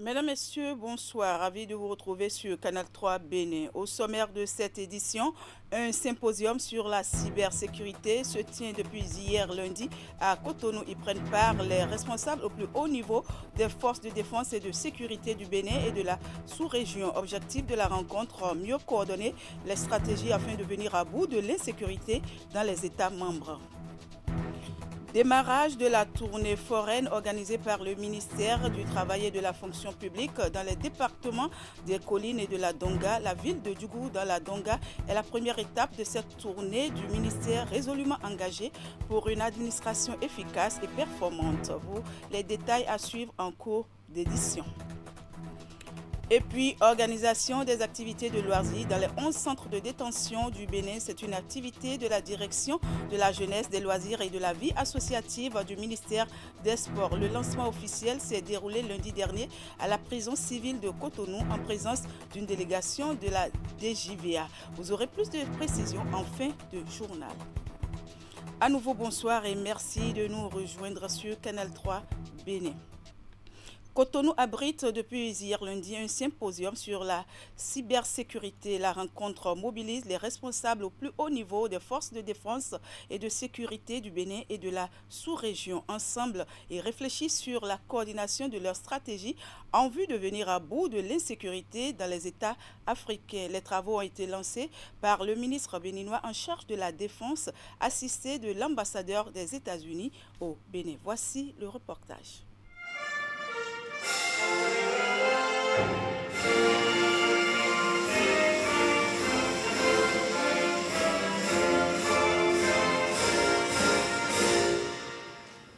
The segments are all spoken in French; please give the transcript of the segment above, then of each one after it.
Mesdames, Messieurs, bonsoir. Ravi de vous retrouver sur Canal 3 Bénin. Au sommaire de cette édition, un symposium sur la cybersécurité se tient depuis hier lundi à Cotonou. Y prennent part les responsables au plus haut niveau des forces de défense et de sécurité du Bénin et de la sous-région. Objectif de la rencontre, mieux coordonner les stratégies afin de venir à bout de l'insécurité dans les États membres. Démarrage de la tournée foraine organisée par le ministère du Travail et de la Fonction publique dans les départements des Collines et de la Donga. La ville de Djougou dans la Donga est la première étape de cette tournée du ministère résolument engagé pour une administration efficace et performante. Les détails à suivre en cours d'édition. Et puis, organisation des activités de loisirs dans les 11 centres de détention du Bénin. C'est une activité de la direction de la jeunesse, des loisirs et de la vie associative du ministère des Sports. Le lancement officiel s'est déroulé lundi dernier à la prison civile de Cotonou en présence d'une délégation de la DJVA. Vous aurez plus de précisions en fin de journal. À nouveau, bonsoir et merci de nous rejoindre sur Canal 3 Bénin. Cotonou abrite depuis hier lundi un symposium sur la cybersécurité. La rencontre mobilise les responsables au plus haut niveau des forces de défense et de sécurité du Bénin et de la sous-région. Ensemble, ils réfléchissent sur la coordination de leur stratégie en vue de venir à bout de l'insécurité dans les États africains. Les travaux ont été lancés par le ministre béninois en charge de la défense, assisté de l'ambassadeur des États-Unis au Bénin. Voici le reportage.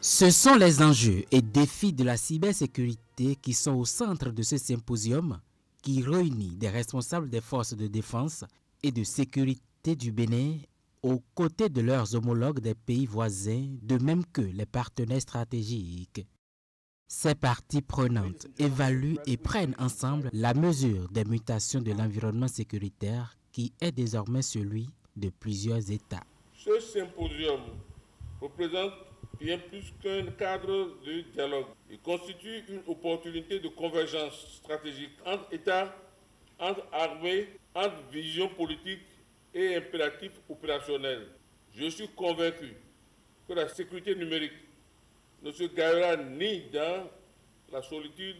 Ce sont les enjeux et défis de la cybersécurité qui sont au centre de ce symposium qui réunit des responsables des forces de défense et de sécurité du Bénin aux côtés de leurs homologues des pays voisins, de même que les partenaires stratégiques. Ces parties prenantes évaluent et prennent ensemble la mesure des mutations de l'environnement sécuritaire qui est désormais celui de plusieurs États. Ce symposium représente bien plus qu'un cadre de dialogue. Il constitue une opportunité de convergence stratégique entre États, entre armées, entre vision politique et impératifs opérationnels. Je suis convaincu que la sécurité numérique ne se gagnera ni dans la solitude,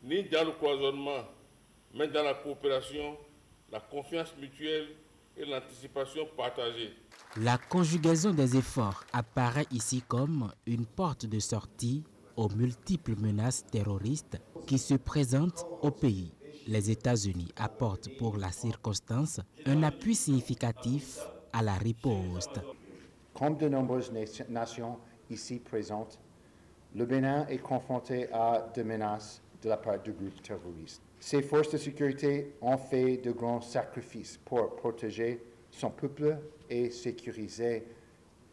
ni dans le cloisonnement, mais dans la coopération, la confiance mutuelle et l'anticipation partagée. La conjugaison des efforts apparaît ici comme une porte de sortie aux multiples menaces terroristes qui se présentent au pays. Les États-Unis apportent pour la circonstance un appui significatif à la riposte. Comme de nombreuses nations ici présentes, le Bénin est confronté à des menaces de la part du groupe terroriste. Ces forces de sécurité ont fait de grands sacrifices pour protéger son peuple et sécuriser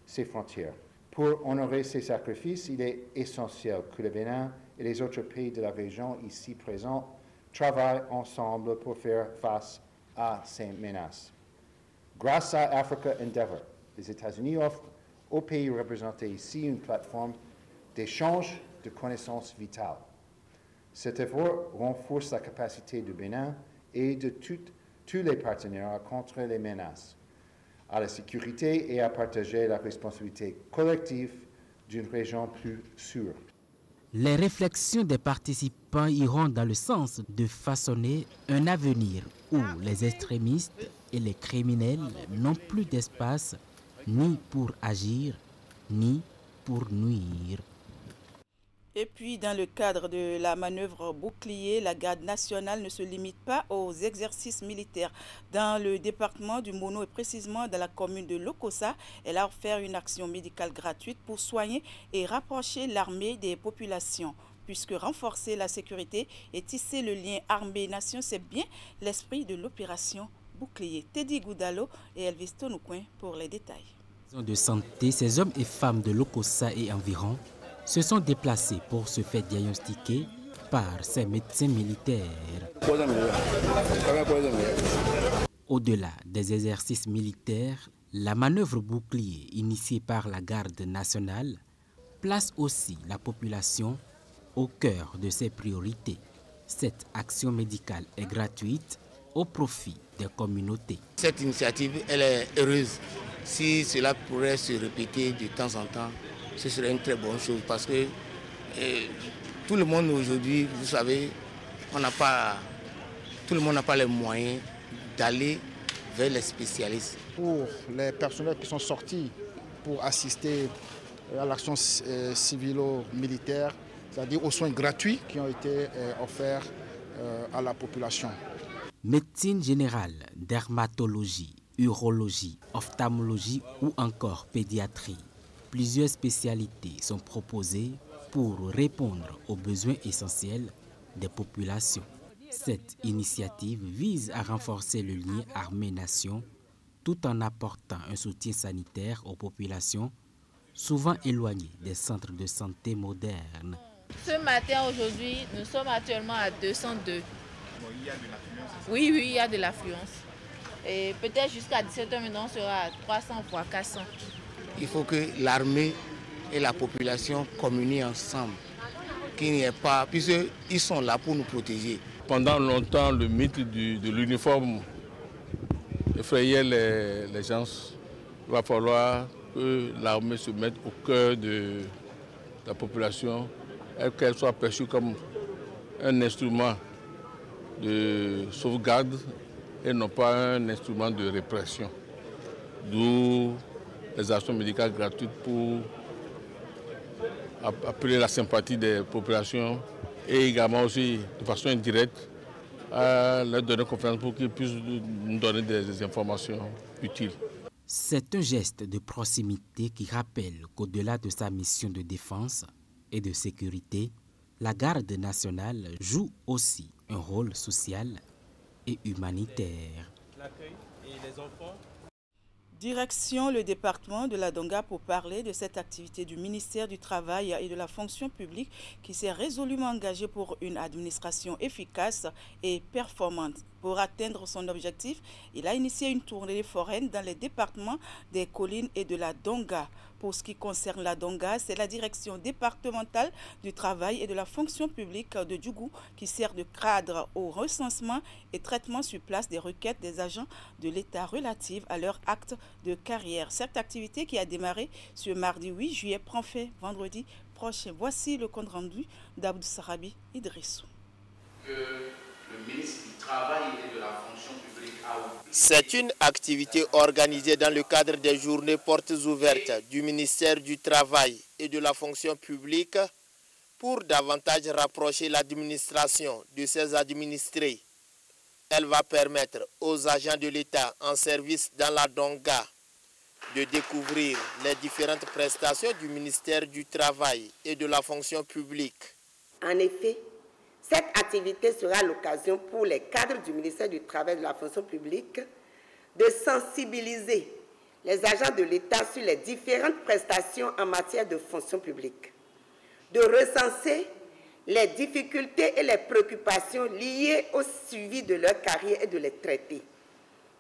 ses frontières. Pour honorer ces sacrifices, il est essentiel que le Bénin et les autres pays de la région ici présents travaillent ensemble pour faire face à ces menaces. Grâce à Africa Endeavor, les États-Unis offrent aux pays représentés ici une plateforme d'échange de connaissances vitales. Cet effort renforce la capacité du Bénin et de tous les partenaires à contrer les menaces, à la sécurité et à partager la responsabilité collective d'une région plus sûre. Les réflexions des participants iront dans le sens de façonner un avenir où les extrémistes et les criminels n'ont plus d'espace ni pour agir, ni pour nuire. Et puis, dans le cadre de la manœuvre bouclier, la garde nationale ne se limite pas aux exercices militaires. Dans le département du Mono et précisément dans la commune de Lokossa, elle a offert une action médicale gratuite pour soigner et rapprocher l'armée des populations. Puisque renforcer la sécurité et tisser le lien armée-nation, c'est bien l'esprit de l'opération bouclier. Teddy Goudalo et Elvis Tonoucoin pour les détails. De santé, ces hommes et femmes de Lokossa et environ se sont déplacés pour se faire diagnostiquer par ces médecins militaires. Au-delà des exercices militaires, la manœuvre bouclier initiée par la garde nationale place aussi la population au cœur de ses priorités. Cette action médicale est gratuite au profit des communautés. Cette initiative, elle est heureuse. Si cela pourrait se répéter de temps en temps, ce serait une très bonne chose parce que tout le monde aujourd'hui, vous savez, tout le monde n'a pas les moyens d'aller vers les spécialistes. Pour les personnels qui sont sortis pour assister à l'action civilo-militaire, c'est-à-dire aux soins gratuits qui ont été offerts à la population. Médecine générale, dermatologie, urologie, ophtalmologie ou encore pédiatrie. Plusieurs spécialités sont proposées pour répondre aux besoins essentiels des populations. Cette initiative vise à renforcer le lien armée-nation tout en apportant un soutien sanitaire aux populations souvent éloignées des centres de santé modernes. Ce matin, aujourd'hui, nous sommes actuellement à 202. Il y a de l'affluence? Oui, il y a de l'affluence. Et peut-être jusqu'à 17h maintenant, on sera à 300 voire 400. Il faut que l'armée et la population communient ensemble, qu'il n'y ait pas, puisqu'ils sont là pour nous protéger. Pendant longtemps, le mythe de l'uniforme effrayait les gens. Il va falloir que l'armée se mette au cœur de la population et qu'elle soit perçue comme un instrument de sauvegarde et non pas un instrument de répression. D'où les actions médicales gratuites pour appeler la sympathie des populations et également aussi de façon indirecte à leur donner confiance pour qu'ils puissent nous donner des informations utiles. C'est un geste de proximité qui rappelle qu'au-delà de sa mission de défense et de sécurité, la garde nationale joue aussi un rôle social et humanitaire. L'accueil et les enfants. Direction le département de la Donga pour parler de cette activité du ministère du Travail et de la fonction publique qui s'est résolument engagé pour une administration efficace et performante. Pour atteindre son objectif, il a initié une tournée foraine dans les départements des collines et de la Donga. Pour ce qui concerne la Donga, c'est la direction départementale du travail et de la fonction publique de Djougou qui sert de cadre au recensement et traitement sur place des requêtes des agents de l'État relatives à leur acte de carrière. Cette activité qui a démarré ce mardi 8 juillet prend fin vendredi prochain. Voici le compte rendu d'Abdou Sarabi Idrissou. Le ministre du Travail et de la fonction publique a oublié. C'est une activité organisée dans le cadre des journées portes ouvertes du ministère du Travail et de la fonction publique pour davantage rapprocher l'administration de ses administrés. Elle va permettre aux agents de l'État en service dans la Donga de découvrir les différentes prestations du ministère du Travail et de la fonction publique. En effet, cette activité sera l'occasion pour les cadres du ministère du Travail et de la fonction publique de sensibiliser les agents de l'État sur les différentes prestations en matière de fonction publique, de recenser les difficultés et les préoccupations liées au suivi de leur carrière et de les traiter,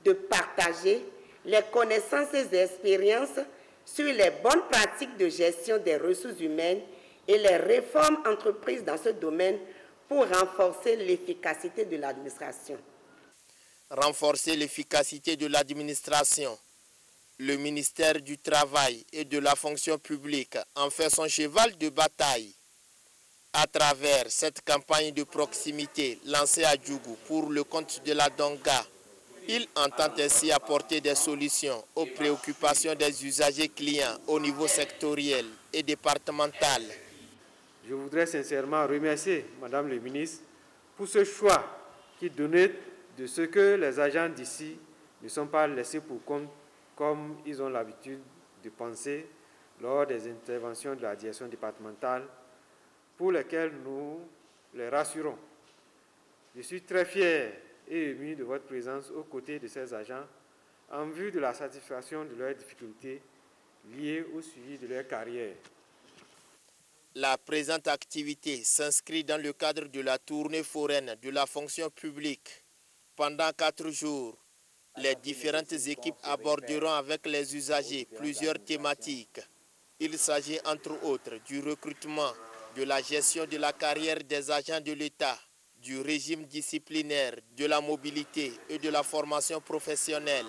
de partager les connaissances et les expériences sur les bonnes pratiques de gestion des ressources humaines et les réformes entreprises dans ce domaine pour renforcer l'efficacité de l'administration. Renforcer l'efficacité de l'administration. Le ministère du Travail et de la fonction publique en fait son cheval de bataille. À travers cette campagne de proximité lancée à Djougou pour le compte de la Donga, il entend ainsi apporter des solutions aux préoccupations des usagers clients au niveau sectoriel et départemental. Je voudrais sincèrement remercier Madame le ministre pour ce choix qui donnait de ce que les agents d'ici ne sont pas laissés pour compte comme ils ont l'habitude de penser lors des interventions de la direction départementale pour lesquelles nous les rassurons. Je suis très fier et ému de votre présence aux côtés de ces agents en vue de la satisfaction de leurs difficultés liées au suivi de leur carrière. La présente activité s'inscrit dans le cadre de la tournée foraine de la fonction publique. Pendant 4 jours, les différentes équipes aborderont avec les usagers plusieurs thématiques. Il s'agit entre autres du recrutement, de la gestion de la carrière des agents de l'État, du régime disciplinaire, de la mobilité et de la formation professionnelle.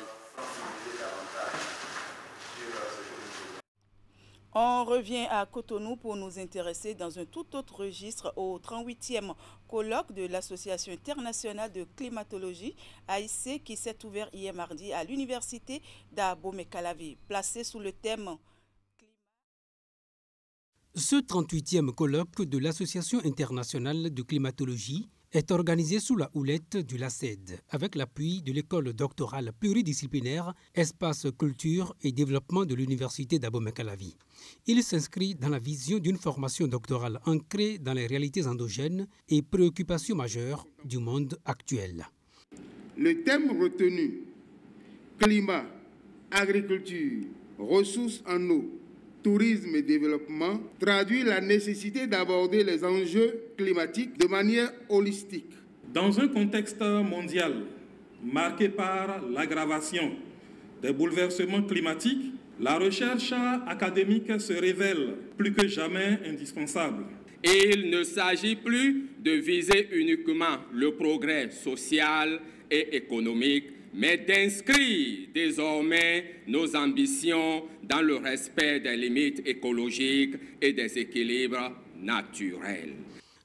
On revient à Cotonou pour nous intéresser dans un tout autre registre au 38e colloque de l'Association internationale de climatologie, AIC, qui s'est ouvert hier mardi à l'université d'Abomey-Calavi, placé sous le thème. Ce 38e colloque de l'Association internationale de climatologie est organisé sous la houlette du LACED, avec l'appui de l'école doctorale pluridisciplinaire Espace Culture et Développement de l'Université d'Abomey-Calavi. Il s'inscrit dans la vision d'une formation doctorale ancrée dans les réalités endogènes et préoccupations majeures du monde actuel. Le thème retenu, climat, agriculture, ressources en eau, tourisme et développement, traduit la nécessité d'aborder les enjeux climatiques de manière holistique. Dans un contexte mondial marqué par l'aggravation des bouleversements climatiques, la recherche académique se révèle plus que jamais indispensable. Il ne s'agit plus de viser uniquement le progrès social et économique, mais d'inscrire désormais nos ambitions dans le respect des limites écologiques et des équilibres naturels.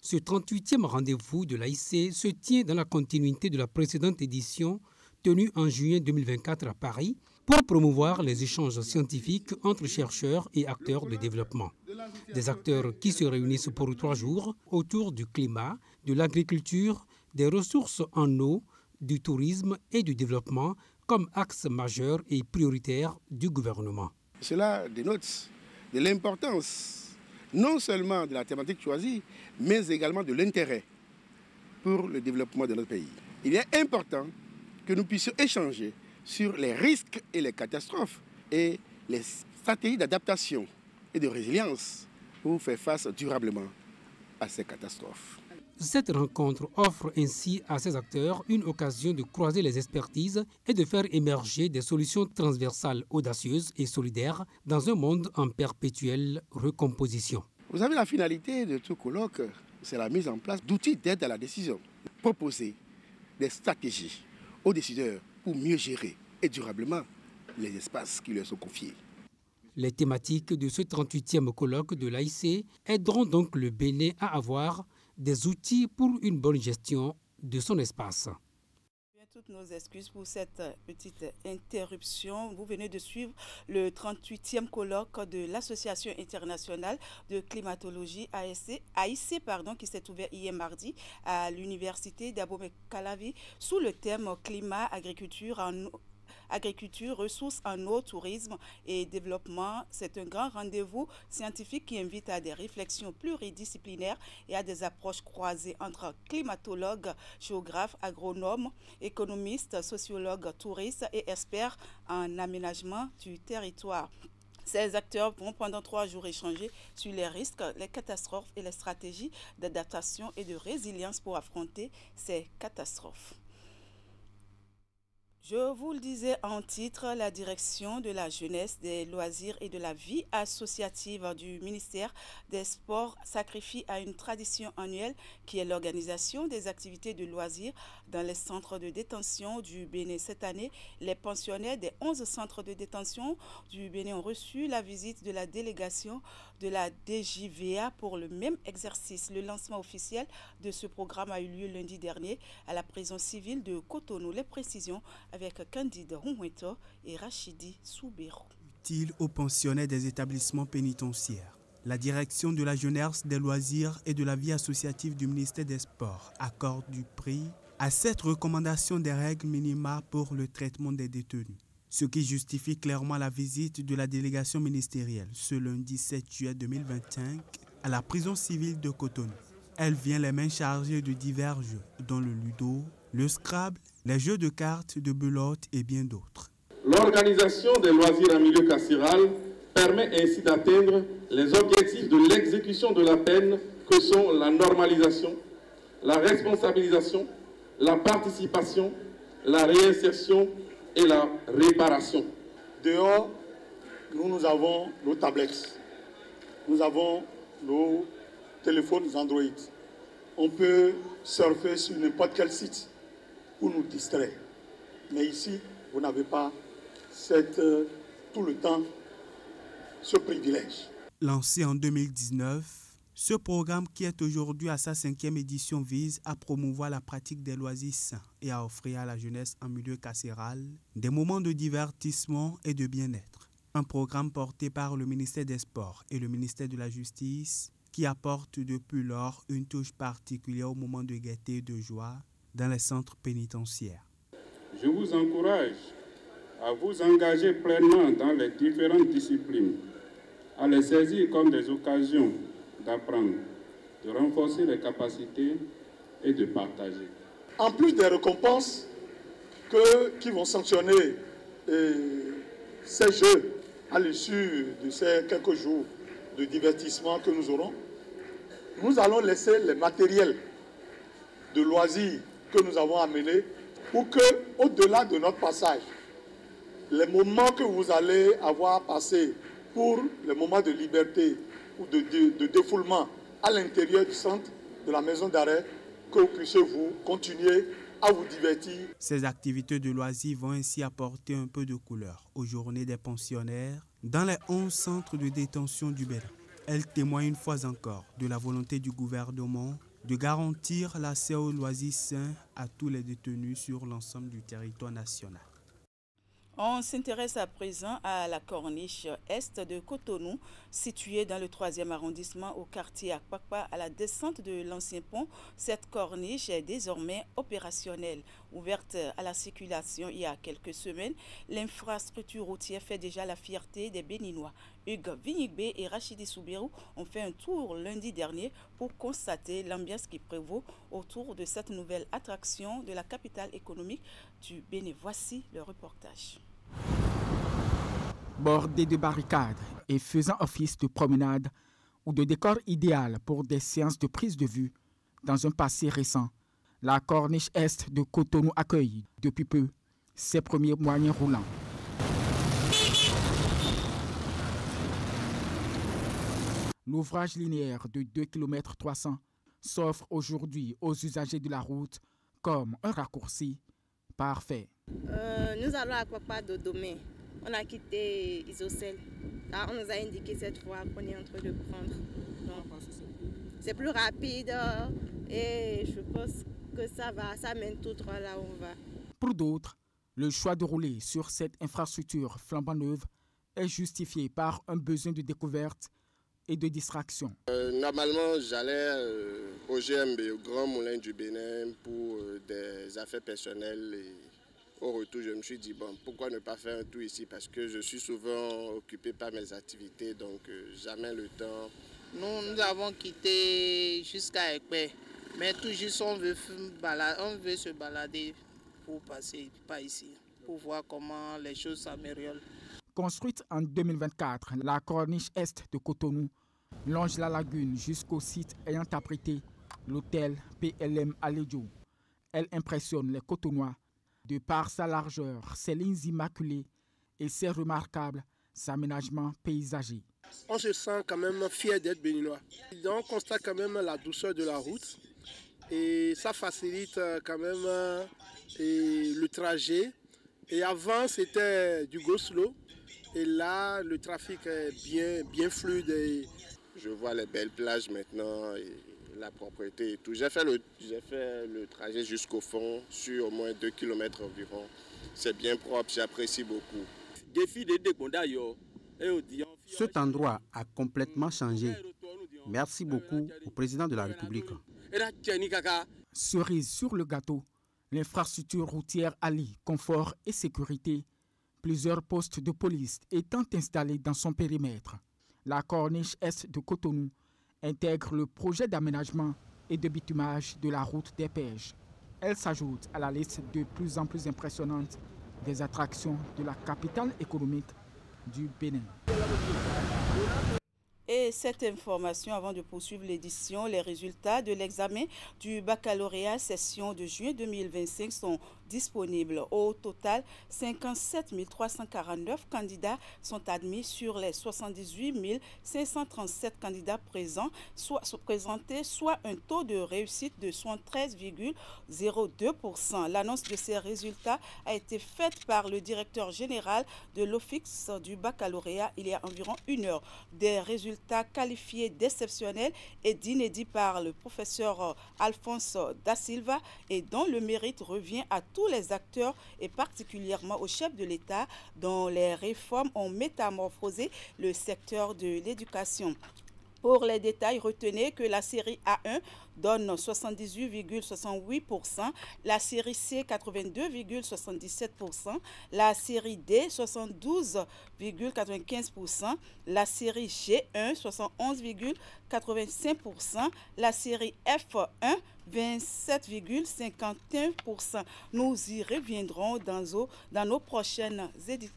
Ce 38e rendez-vous de l'AIC se tient dans la continuité de la précédente édition tenue en juillet 2024 à Paris pour promouvoir les échanges scientifiques entre chercheurs et acteurs de développement. Des acteurs qui se réunissent pour 3 jours autour du climat, de l'agriculture, des ressources en eau, du tourisme et du développement comme axe majeur et prioritaire du gouvernement. Cela dénote de l'importance non seulement de la thématique choisie, mais également de l'intérêt pour le développement de notre pays. Il est important que nous puissions échanger sur les risques et les catastrophes et les stratégies d'adaptation et de résilience pour faire face durablement à ces catastrophes. Cette rencontre offre ainsi à ces acteurs une occasion de croiser les expertises et de faire émerger des solutions transversales audacieuses et solidaires dans un monde en perpétuelle recomposition. Vous savez, la finalité de tout colloque, c'est la mise en place d'outils d'aide à la décision. Proposer des stratégies aux décideurs pour mieux gérer et durablement les espaces qui leur sont confiés. Les thématiques de ce 38e colloque de l'AIC aideront donc le Bénin à avoir des outils pour une bonne gestion de son espace. Toutes nos excuses pour cette petite interruption. Vous venez de suivre le 38e colloque de l'Association internationale de climatologie AIC, qui s'est ouvert hier mardi à l'université d'Abomey-Calavi sous le thème climat, agriculture, ressources en eau, tourisme et développement. C'est un grand rendez-vous scientifique qui invite à des réflexions pluridisciplinaires et à des approches croisées entre climatologues, géographes, agronomes, économistes, sociologues, touristes et experts en aménagement du territoire. Ces acteurs vont pendant 3 jours échanger sur les risques, les catastrophes et les stratégies d'adaptation et de résilience pour affronter ces catastrophes. Je vous le disais en titre, la direction de la jeunesse, des loisirs et de la vie associative du ministère des Sports sacrifie à une tradition annuelle qui est l'organisation des activités de loisirs dans les centres de détention du Bénin. Cette année, les pensionnaires des 11 centres de détention du Bénin ont reçu la visite de la délégation de la DJVA pour le même exercice. Le lancement officiel de ce programme a eu lieu lundi dernier à la prison civile de Cotonou. Les précisions avec Candide Hunweto et Rachidi Soubero. Utile aux pensionnaires des établissements pénitentiaires. La direction de la jeunesse, des loisirs et de la vie associative du ministère des Sports accorde du prix à cette recommandation des règles minimales pour le traitement des détenus. Ce qui justifie clairement la visite de la délégation ministérielle ce lundi 7 juillet 2025 à la prison civile de Cotonou. Elle vient les mains chargées de divers jeux, dont le ludo, le Scrabble, les jeux de cartes, de belote et bien d'autres. L'organisation des loisirs en milieu carcéral permet ainsi d'atteindre les objectifs de l'exécution de la peine que sont la normalisation, la responsabilisation, la participation, la réinsertion et la réparation. Dehors, nous avons nos tablettes, nous avons nos téléphones Android. on peut surfer sur n'importe quel site pour nous distraire. Mais ici, vous n'avez pas tout le temps ce privilège. Lancé en 2019, ce programme qui est aujourd'hui à sa 5e édition vise à promouvoir la pratique des loisirs sains et à offrir à la jeunesse en milieu carcéral des moments de divertissement et de bien-être. Un programme porté par le ministère des Sports et le ministère de la Justice qui apporte depuis lors une touche particulière au moment de gaieté et de joie dans les centres pénitentiaires. Je vous encourage à vous engager pleinement dans les différentes disciplines, à les saisir comme des occasions d'apprendre, de renforcer les capacités et de partager. En plus des récompenses qui vont sanctionner ces jeux à l'issue de ces quelques jours de divertissement que nous aurons, nous allons laisser les matériels de loisirs que nous avons amenés pour que, au-delà de notre passage, les moments que vous allez avoir passés pour les moments de liberté ou de défoulement à l'intérieur du centre de la maison d'arrêt, que vous puissiez vous continuer à vous divertir. Ces activités de loisirs vont ainsi apporter un peu de couleur aux journées des pensionnaires dans les 11 centres de détention du Bénin. Elles témoignent une fois encore de la volonté du gouvernement de garantir l'accès aux loisirs sains à tous les détenus sur l'ensemble du territoire national. On s'intéresse à présent à la corniche est de Cotonou, située dans le 3e arrondissement au quartier Akpakpa, à la descente de l'ancien pont. Cette corniche est désormais opérationnelle. Ouverte à la circulation il y a quelques semaines, l'infrastructure routière fait déjà la fierté des Béninois. Hugues Vignigbe et Rachidi Soubirou ont fait un tour lundi dernier pour constater l'ambiance qui prévaut autour de cette nouvelle attraction de la capitale économique du Bénin. Voici le reportage. Bordée de barricades et faisant office de promenade ou de décor idéal pour des séances de prise de vue dans un passé récent, la corniche est de Cotonou accueille depuis peu ses premiers moyens roulants. L'ouvrage linéaire de 2 km 300 s'offre aujourd'hui aux usagers de la route comme un raccourci parfait. Nous allons à Akpakpa Dodomé. On a quitté Isocel. On nous a indiqué cette fois qu'on est en train de prendre. C'est plus rapide et je pense que ça mène tout droit là où on va. Pour d'autres, le choix de rouler sur cette infrastructure flambant neuve est justifié par un besoin de découverte et de distraction. Normalement, j'allais au GMB, au Grand Moulin du Bénin, pour des affaires personnelles. Et au retour, je me suis dit, bon, pourquoi ne pas faire un tour ici? Parce que je suis souvent occupé par mes activités, donc jamais le temps. Nous avons quitté jusqu'à Ekpé, mais tout juste on veut se balader pour passer par ici, pour voir comment les choses s'améliorent. Construite en 2024, la corniche est de Cotonou longe la lagune jusqu'au site ayant abrité l'hôtel PLM Alédio. Elle impressionne les Cotonois de par sa largeur, ses lignes immaculées et ses remarquables aménagements paysagers. On se sent quand même fier d'être béninois. On constate quand même la douceur de la route et ça facilite quand même le trajet. Et avant, c'était du go slow. Et là, le trafic est bien fluide. Je vois les belles plages maintenant et la propreté et tout. J'ai fait le trajet jusqu'au fond sur au moins 2 km environ. C'est bien propre, j'apprécie beaucoup. Cet endroit a complètement changé. Merci beaucoup au président de la République. Cerise sur le gâteau, l'infrastructure routière allie confort et sécurité. Plusieurs postes de police étant installés dans son périmètre. La corniche est de Cotonou intègre le projet d'aménagement et de bitumage de la route des Pêches. Elle s'ajoute à la liste de plus en plus impressionnante des attractions de la capitale économique du Bénin. Et cette information, avant de poursuivre l'édition, les résultats de l'examen du baccalauréat session de juin 2025 sont disponibles. Au total, 57 349 candidats sont admis sur les 78 537 candidats présentés, soit un taux de réussite de 73,02%. L'annonce de ces résultats a été faite par le directeur général de l'Office du baccalauréat il y a environ une heure. Des résultats qualifiés d'exceptionnels et d'inédits par le professeur Alphonse Da Silva et dont le mérite revient à tous les acteurs et particulièrement au chef de l'État dont les réformes ont métamorphosé le secteur de l'éducation. Pour les détails, retenez que la série A1 donne 78,68%, la série C 82,77%, la série D 72,95%, la série G1 71,85%, la série F1 27,51%. Nous y reviendrons dans nos prochaines éditions.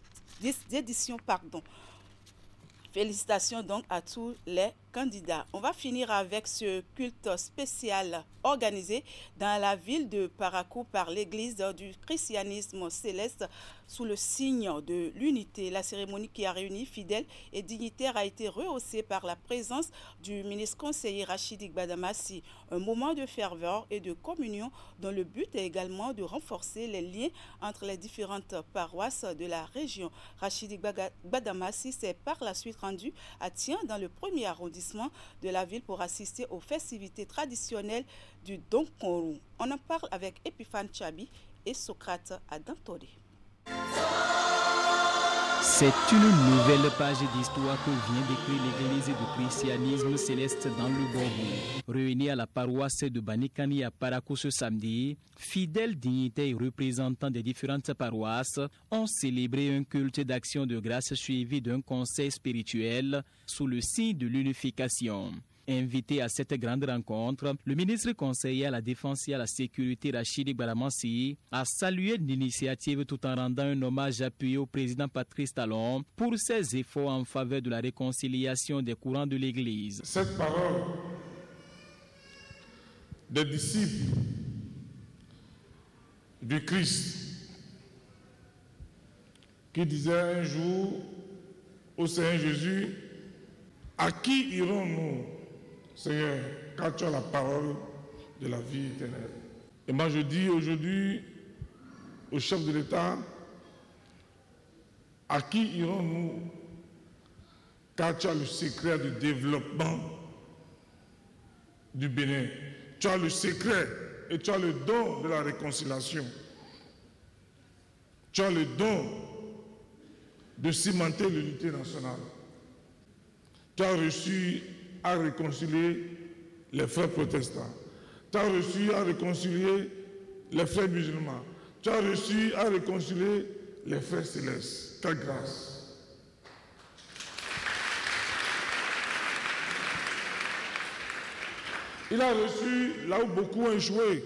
Félicitations donc à tous les candidats. On va finir avec ce culte spécial organisé dans la ville de Parakou par l'église du christianisme céleste sous le signe de l'unité. La cérémonie qui a réuni fidèles et dignitaires a été rehaussée par la présence du ministre conseiller Rachidi Gbadamassi. Un moment de ferveur et de communion dont le but est également de renforcer les liens entre les différentes paroisses de la région. Rachidi Gbadamassi s'est par la suite rendu à Tien dans le premier arrondissement de la ville pour assister aux festivités traditionnelles du Donkourou. On en parle avec Epiphane Chabi et Socrate Adantore. C'est une nouvelle page d'histoire que vient d'écrire l'église du christianisme céleste dans le Borgou. Réunis à la paroisse de Banikani à Parakou ce samedi, fidèles dignitaires et représentants des différentes paroisses ont célébré un culte d'action de grâce suivi d'un conseil spirituel sous le signe de l'unification. Invité à cette grande rencontre, le ministre conseiller à la Défense et à la Sécurité Rachidi Gbadamassi a salué l'initiative tout en rendant un hommage appuyé au président Patrice Talon pour ses efforts en faveur de la réconciliation des courants de l'Église. Cette parole des disciples du Christ qui disait un jour au Seigneur Jésus, à qui irons-nous, Seigneur, quand tu as la parole de la vie éternelle? Et moi je dis aujourd'hui au chef de l'État, à qui irons-nous quand tu as le secret du développement du Bénin? Tu as le secret et tu as le don de la réconciliation. Tu as le don de cimenter l'unité nationale. Tu as reçu à réconcilier les frères protestants. Tu as reçu à réconcilier les frères musulmans. Tu as reçu à réconcilier les frères célestes. Quelle grâce! Il a reçu là où beaucoup ont échoué.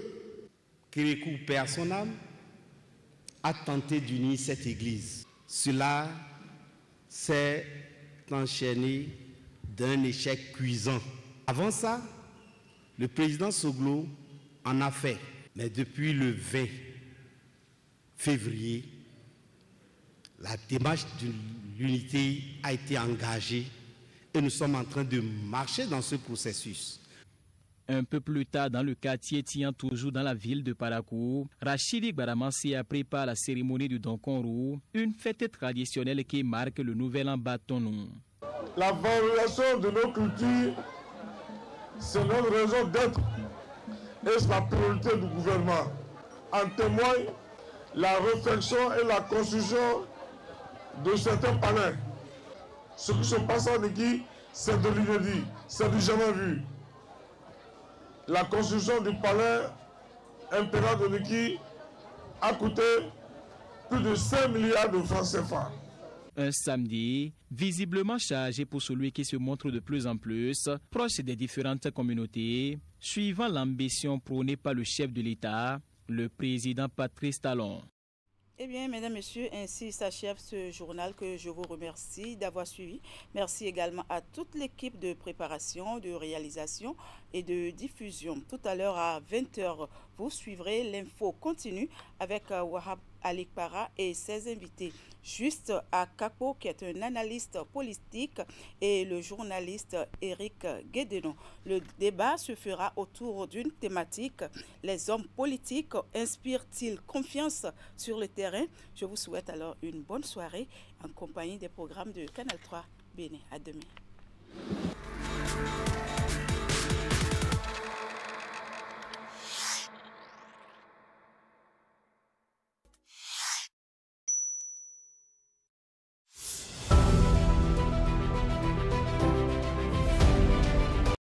Kérékou, Père son âme, a tenté d'unir cette église. Cela s'est enchaîné d'un échec cuisant. Avant ça, le président Soglo en a fait. Mais depuis le 20 février, la démarche de l'unité a été engagée et nous sommes en train de marcher dans ce processus. Un peu plus tard, dans le quartier Tian, toujours dans la ville de Parakou, Rachidi Gbadamassi a préparé la cérémonie du Donkourou, une fête traditionnelle qui marque le nouvel an Batonou. La valorisation de nos cultures, c'est notre raison d'être et c'est la priorité du gouvernement. En témoigne la réflexion et la construction de certains palais. Ce qui se passe en Niki, c'est de l'inédit, c'est du jamais vu. La construction du palais impérial de Niki a coûté plus de 5 milliards de francs CFA. Un samedi visiblement chargé pour celui qui se montre de plus en plus proche des différentes communautés, suivant l'ambition prônée par le chef de l'État, le président Patrice Talon. Eh bien, mesdames, messieurs, ainsi s'achève ce journal que je vous remercie d'avoir suivi. Merci également à toute l'équipe de préparation, de réalisation et de diffusion. Tout à l'heure à 20h, Vous suivrez l'info continue avec Wahab Alikpara et ses invités. Juste à Kapo, qui est un analyste politique, et le journaliste Éric Guédenon. Le débat se fera autour d'une thématique. Les hommes politiques inspirent-ils confiance sur le terrain? Je vous souhaite alors une bonne soirée en compagnie des programmes de Canal 3 Bénin. À demain.